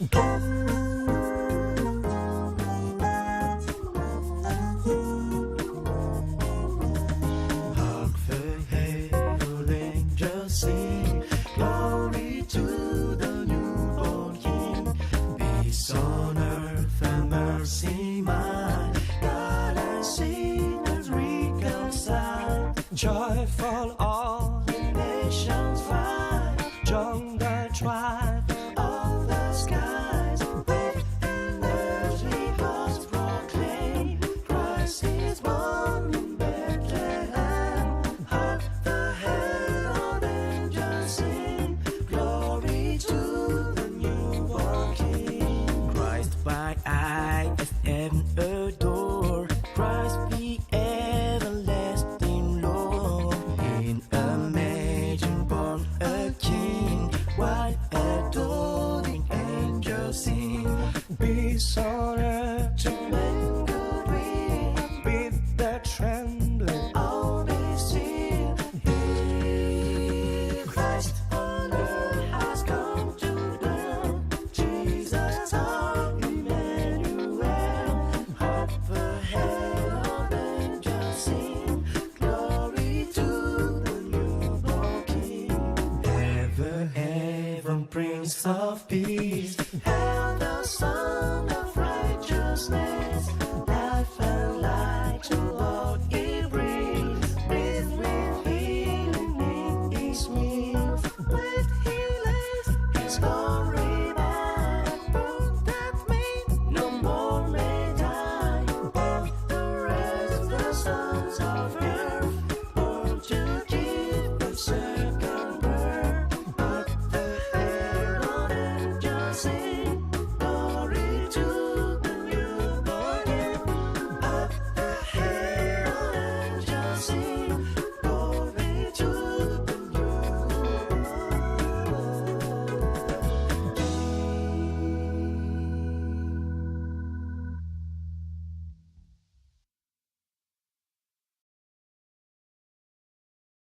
Hark the herald angels sing, glory to the newborn King. Peace on earth and mercy mild, God and sinners reconciled. Joyful all the nations rise, jungle tribe of the skies. With an earthly host proclaim, Christ is born in Bethlehem. Hark the herald angels sing, glory to the newborn King. Christ by eyes and adore, Christ be everlasting Lord. In a manger born a King, while adoring angels sing. Peace on earth to men good will, with the trembling all be still. He, Christ on earth has come to dwell, Jesus our Emmanuel. Hark the herald angels sing, glory to the newborn King. Ever, heaven, Prince of Peace, hail the Son of Righteousness. Life and light to all He brings. Breathe with healing in His wings. With He lays His